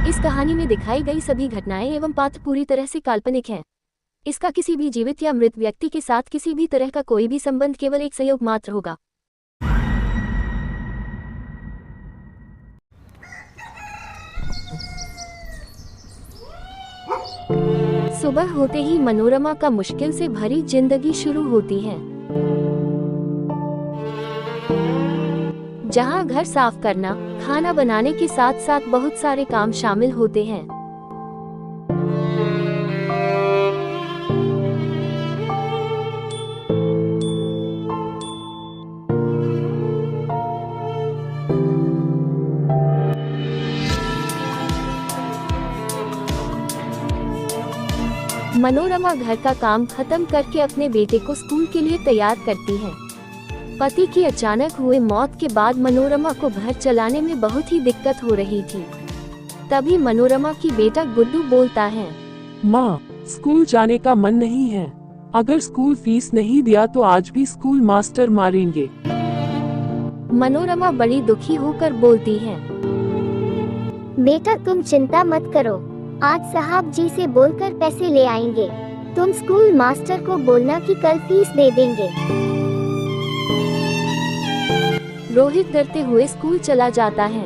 इस कहानी में दिखाई गई सभी घटनाएं एवं पात्र पूरी तरह से काल्पनिक हैं। इसका किसी भी जीवित या मृत व्यक्ति के साथ किसी भी तरह का कोई भी संबंध केवल एक संयोग मात्र होगा। सुबह होते ही मनोरमा का मुश्किल से भरी जिंदगी शुरू होती है, जहां घर साफ करना, खाना बनाने के साथ साथ बहुत सारे काम शामिल होते हैं। मनोरमा घर का काम खत्म करके अपने बेटे को स्कूल के लिए तैयार करती है। पति की अचानक हुए मौत के बाद मनोरमा को घर चलाने में बहुत ही दिक्कत हो रही थी। तभी मनोरमा की बेटा गुड्डू बोलता है, माँ, स्कूल जाने का मन नहीं है। अगर स्कूल फीस नहीं दिया तो आज भी स्कूल मास्टर मारेंगे। मनोरमा बड़ी दुखी होकर बोलती है, बेटा तुम चिंता मत करो, आज साहब जी से बोलकर पैसे ले आएंगे। तुम स्कूल मास्टर को बोलना कि कल फीस दे देंगे। रोहित डरते हुए स्कूल चला जाता है।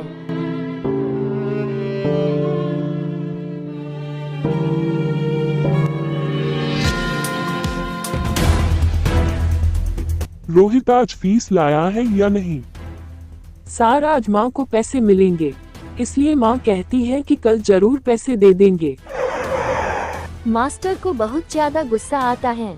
रोहित आज फीस लाया है या नहीं? सर, आज माँ को पैसे मिलेंगे, इसलिए माँ कहती है कि कल जरूर पैसे दे देंगे। मास्टर को बहुत ज्यादा गुस्सा आता है।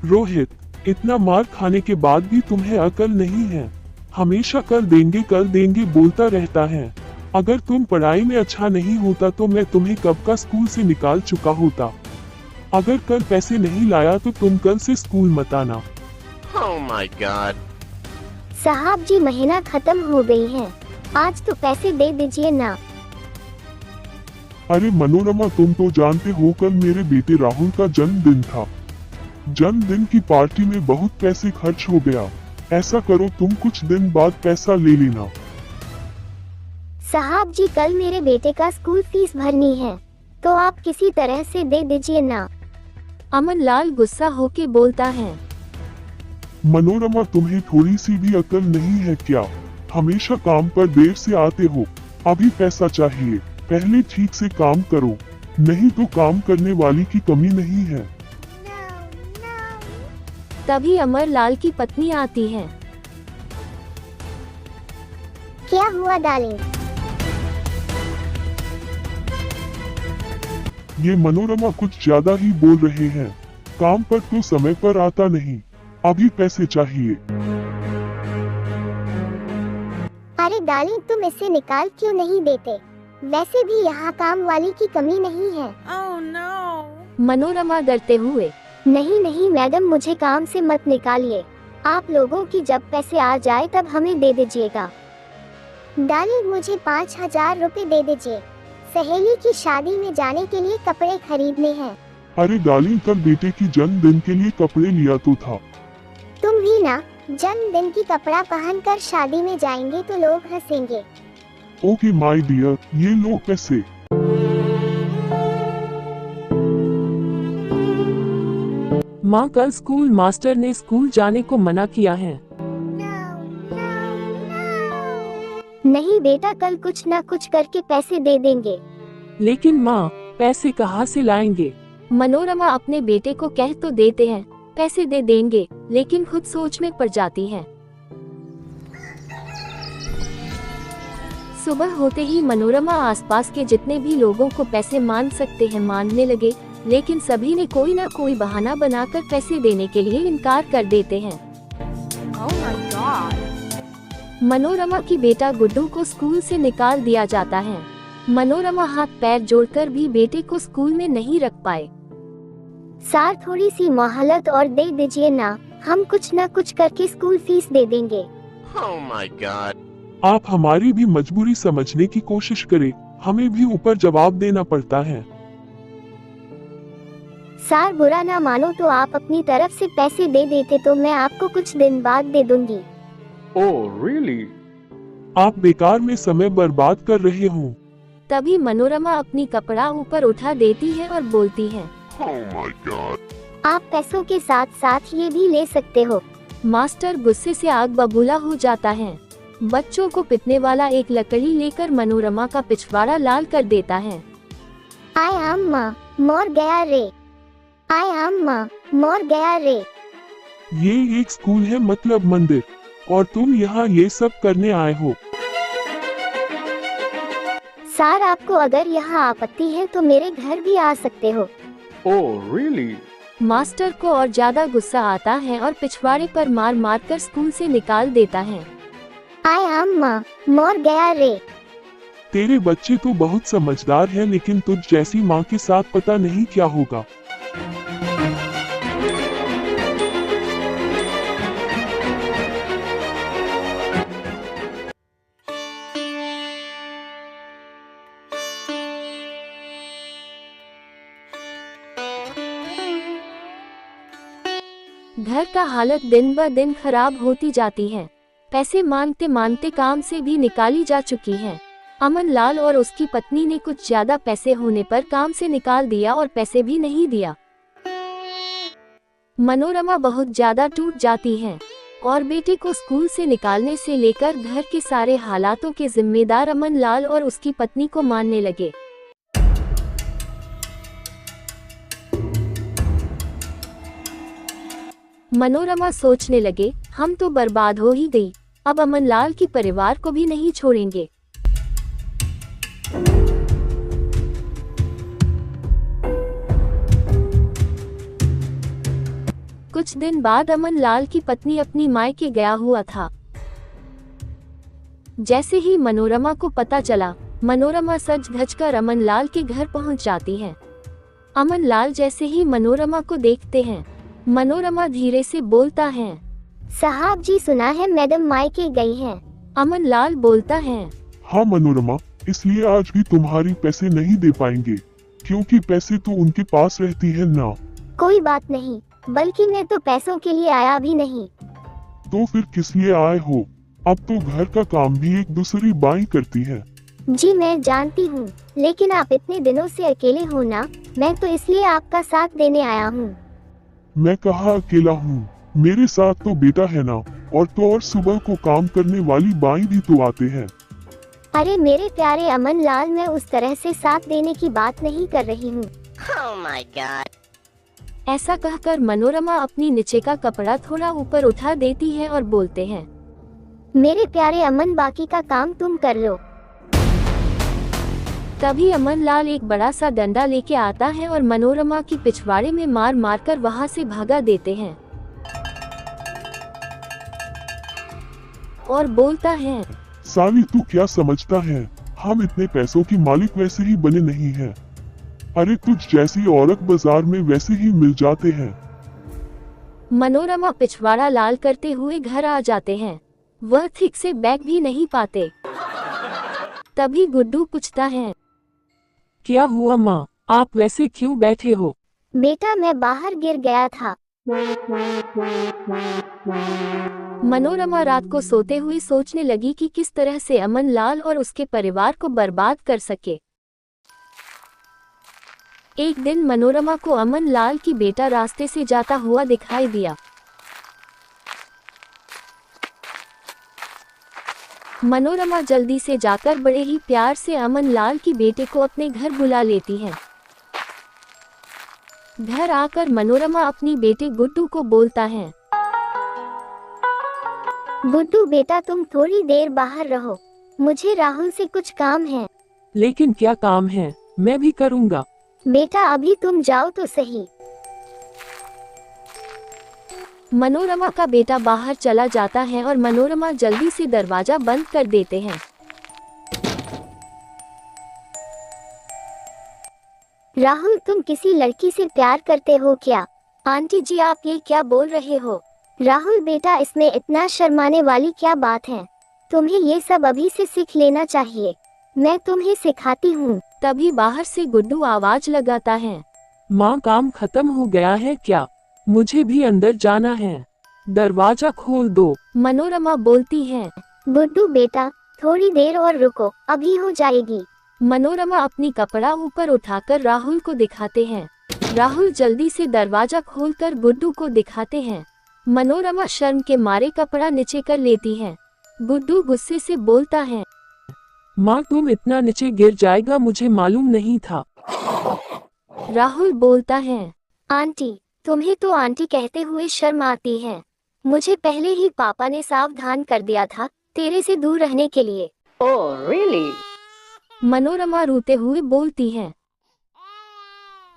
रोहित, इतना मार खाने के बाद भी तुम्हें अकल नहीं है। हमेशा कल देंगे बोलता रहता है। अगर तुम पढ़ाई में अच्छा नहीं होता तो मैं तुम्हें कब का स्कूल से निकाल चुका होता। अगर कल पैसे नहीं लाया तो तुम कल से स्कूल मत आना। Oh my God. साहब जी, महीना खत्म हो गई है, आज तो पैसे दे दीजिए ना। अरे मनोरमा, तुम तो जानते हो कल मेरे बेटे राहुल का जन्मदिन था। जन्मदिन की पार्टी में बहुत पैसे खर्च हो गया। ऐसा करो, तुम कुछ दिन बाद पैसा ले लेना। साहब जी, कल मेरे बेटे का स्कूल फीस भरनी है, तो आप किसी तरह से दे दीजिए ना। अमन लाल गुस्सा होके बोलता है, मनोरमा, तुम्हें थोड़ी सी भी अकल नहीं है क्या? हमेशा काम पर देर से आते हो। अभी पैसा चाहिए, पहले ठीक से काम करो, नहीं तो काम करने वाली की कमी नहीं है। तभी अमर लाल की पत्नी आती है। क्या हुआ डार्लिंग? ये मनोरमा कुछ ज्यादा ही बोल रहे हैं। काम पर तो समय पर आता नहीं, अभी पैसे चाहिए। अरे डार्लिंग, तुम इसे निकाल क्यों नहीं देते? वैसे भी यहाँ काम वाली की कमी नहीं है। Oh no. मनोरमा डरते हुए, नहीं मैडम, मुझे काम से मत निकालिए। आप लोगों की जब पैसे आ जाए तब हमें दे दीजिएगा। डार्लिंग, मुझे 5,000 रुपए दे दीजिए। सहेली की शादी में जाने के लिए कपड़े खरीदने हैं। अरे डार्लिंग, कल बेटे की जन्मदिन के लिए कपड़े लिया तो था। तुम भी ना जन्मदिन की कपड़ा पहनकर शादी में जाएंगे तो लोग हंसेंगे। ओके माय डियर, ये लो पैसे। माँ, कल स्कूल मास्टर ने स्कूल जाने को मना किया है। नहीं बेटा, कल कुछ ना कुछ करके पैसे दे देंगे। लेकिन माँ, पैसे कहाँ से लाएंगे? मनोरमा अपने बेटे को कह तो देते हैं पैसे दे देंगे, लेकिन खुद सोच में पड़ जाती है। सुबह होते ही मनोरमा आसपास के जितने भी लोगों को पैसे मांग सकते हैं मांगने लगे, लेकिन सभी ने कोई ना कोई बहाना बनाकर पैसे देने के लिए इनकार कर देते हैं। Oh my God. मनोरमा की बेटा गुड्डू को स्कूल से निकाल दिया जाता है। मनोरमा हाथ पैर जोड़कर भी बेटे को स्कूल में नहीं रख पाए। सर, थोड़ी सी मोहलत और दे दीजिए ना, हम कुछ ना कुछ करके स्कूल फीस दे देंगे। Oh my God. आप हमारी भी मजबूरी समझने की कोशिश करें, हमें भी ऊपर जवाब देना पड़ता है। सर, बुरा ना मानो तो आप अपनी तरफ से पैसे दे देते तो मैं आपको कुछ दिन बाद दे दूंगी। Oh really? आप बेकार में समय बर्बाद कर रहे हो। तभी मनोरमा अपनी कपड़ा ऊपर उठा देती है और बोलती है, Oh my god. आप पैसों के साथ साथ ये भी ले सकते हो। मास्टर गुस्से से आग बबूला हो जाता है। बच्चों को पिटने वाला एक लकड़ी लेकर मनोरमा का पिछवाड़ा लाल कर देता है। आय अम्मा मोर गया रे, आय अम्मा मोर गया रे। ये एक स्कूल है, मतलब मंदिर, और तुम यहाँ ये सब करने आए हो। सर आपको अगर यहाँ आपत्ति है तो मेरे घर भी आ सकते हो। Oh, really? मास्टर को और ज्यादा गुस्सा आता है और पिछवाड़े पर मार मार कर स्कूल से निकाल देता है। आय अम्मा मोर गया रे। तेरे बच्चे तो बहुत समझदार हैं, लेकिन तुझ जैसी माँ के साथ पता नहीं क्या होगा। घर का हालत दिन ब दिन खराब होती जाती है। पैसे मांगते मांगते काम से भी निकाली जा चुकी है। अमन लाल और उसकी पत्नी ने कुछ ज्यादा पैसे होने पर काम से निकाल दिया और पैसे भी नहीं दिया। मनोरमा बहुत ज्यादा टूट जाती है और बेटे को स्कूल से निकालने से लेकर घर के सारे हालातों के जिम्मेदार अमन लाल और उसकी पत्नी को मानने लगे। मनोरमा सोचने लगे, हम तो बर्बाद हो ही गई, अब अमन लाल की परिवार को भी नहीं छोड़ेंगे। कुछ दिन बाद अमन लाल की पत्नी अपनी मायके गया हुआ था। जैसे ही मनोरमा को पता चला, मनोरमा सज धज कर अमन लाल के घर पहुंच जाती है। अमन लाल जैसे ही मनोरमा को देखते हैं, मनोरमा धीरे से बोलता है, साहब जी सुना है मैडम मायके गई हैं। अमन लाल बोलता है, हाँ मनोरमा, इसलिए आज भी तुम्हारी पैसे नहीं दे पाएंगे, क्योंकि पैसे तो उनके पास रहती है ना। कोई बात नहीं, बल्कि मैं तो पैसों के लिए आया भी नहीं। तो फिर किस लिए आए हो? अब तो घर का काम भी एक दूसरी बाई करती है। जी मैं जानती हूँ, लेकिन आप इतने दिनों से अकेले हो ना, मैं तो इसलिए आपका साथ देने आया हूँ। मैं कहाँ अकेला हूँ, मेरे साथ तो बेटा है ना, और तो और सुबह को काम करने वाली बाई भी तो आते हैं। अरे मेरे प्यारे अमन लाल, मैं उस तरह से साथ देने की बात नहीं कर रही हूँ। Oh my god. ऐसा कहकर मनोरमा अपनी नीचे का कपड़ा थोड़ा ऊपर उठा देती है और बोलते हैं, मेरे प्यारे अमन, बाकी का काम तुम कर लो। तभी अमन लाल एक बड़ा सा डंडा लेके आता है और मनोरमा की पिछवाड़े में मार मार कर वहाँ से भगा देते हैं और बोलता है, साली तू क्या समझता है, हम इतने पैसों की मालिक वैसे ही बने नहीं हैं। अरे तुझ जैसी औरत बाजार में वैसे ही मिल जाते हैं। मनोरमा पिछवाड़ा लाल करते हुए घर आ जाते हैं। वह ठीक से बैग भी नहीं पाते। तभी गुड्डू पूछता है, क्या हुआ माँ, आप वैसे क्यों बैठे हो? बेटा मैं बाहर गिर गया था। मनोरमा रात को सोते हुए सोचने लगी कि किस तरह से अमन लाल और उसके परिवार को बर्बाद कर सके। एक दिन मनोरमा को अमन लाल की बेटा रास्ते से जाता हुआ दिखाई दिया। मनोरमा जल्दी से जाकर बड़े ही प्यार से अमन लाल की बेटे को अपने घर बुला लेती है। घर आकर मनोरमा अपनी बेटे गुड्डू को बोलता है, गुड्डू बेटा तुम थोड़ी देर बाहर रहो, मुझे राहुल से कुछ काम है। लेकिन क्या काम है, मैं भी करूँगा। बेटा अभी तुम जाओ तो सही। मनोरमा का बेटा बाहर चला जाता है और मनोरमा जल्दी से दरवाजा बंद कर देते हैं। राहुल तुम किसी लड़की से प्यार करते हो क्या? आंटी जी आप ये क्या बोल रहे हो? राहुल बेटा इसमें इतना शर्माने वाली क्या बात है? तुम्हें ये सब अभी से सीख लेना चाहिए, मैं तुम्हें सिखाती हूँ। तभी बाहर से गुड्डू आवाज लगाता है, माँ काम खत्म हो गया है क्या? मुझे भी अंदर जाना है, दरवाजा खोल दो। मनोरमा बोलती है, गुड्डू बेटा थोड़ी देर और रुको, अभी हो जाएगी। मनोरमा अपनी कपड़ा ऊपर उठाकर राहुल को दिखाते हैं। राहुल जल्दी से दरवाजा खोलकर गुड्डू को दिखाते हैं। मनोरमा शर्म के मारे कपड़ा नीचे कर लेती है। गुड्डू गुस्से से बोलता है, माँ तुम इतना नीचे गिर जाएगा मुझे मालूम नहीं था। राहुल बोलता है, आंटी तुम्हें तो आंटी कहते हुए शर्म आती है। मुझे पहले ही पापा ने सावधान कर दिया था तेरे से दूर रहने के लिए। Oh, really? मनोरमा रोते हुए बोलती है,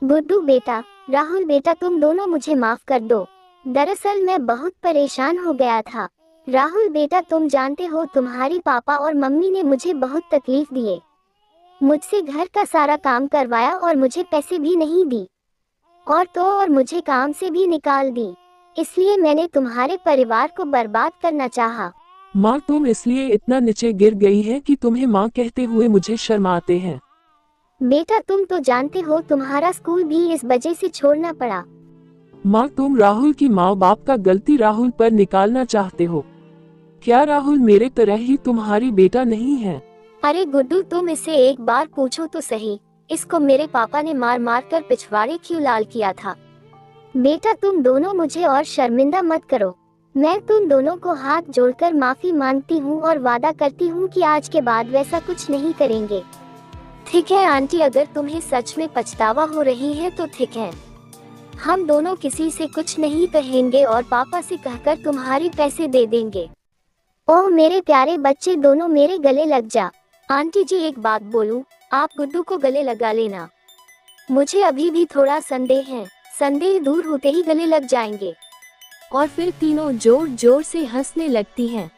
गुड्डू बेटा, राहुल बेटा, तुम दोनों मुझे माफ कर दो। दरअसल मैं बहुत परेशान हो गया था। राहुल बेटा, तुम जानते हो तुम्हारी पापा और मम्मी ने मुझे बहुत तकलीफ दिए। मुझसे घर का सारा काम करवाया और मुझे पैसे भी नहीं दी और मुझे काम से भी निकाल दी। इसलिए मैंने तुम्हारे परिवार को बर्बाद करना चाहा। माँ तुम इसलिए इतना नीचे गिर गई है कि तुम्हें माँ कहते हुए मुझे शर्म आते हैं। बेटा तुम तो जानते हो तुम्हारा स्कूल भी इस वजह से छोड़ना पड़ा। माँ तुम राहुल की माँ बाप का गलती राहुल पर निकालना चाहते हो। क्या राहुल मेरे तरह ही तुम्हारी बेटा नहीं है? अरे गुड्डू तुम इसे एक बार पूछो तो सही, इसको मेरे पापा ने मार मार कर पिछवाड़े क्यों लाल किया था। बेटा तुम दोनों मुझे और शर्मिंदा मत करो। मैं तुम दोनों को हाथ जोड़कर माफी मांगती हूँ और वादा करती हूँ कि आज के बाद वैसा कुछ नहीं करेंगे। ठीक है आंटी, अगर तुम्हें सच में पछतावा हो रही है तो ठीक है। हम दोनों किसी से कुछ नहीं कहेंगे और पापा से कहकर तुम्हारे पैसे दे देंगे। ओह मेरे प्यारे बच्चे दोनों, मेरे गले लग जा। आंटी जी एक बात बोलूं, आप गुड्डू को गले लगा लेना। मुझे अभी भी थोड़ा संदेह है, संदेह दूर होते ही गले लग जाएंगे। और फिर तीनों जोर जोर से हंसने लगती हैं।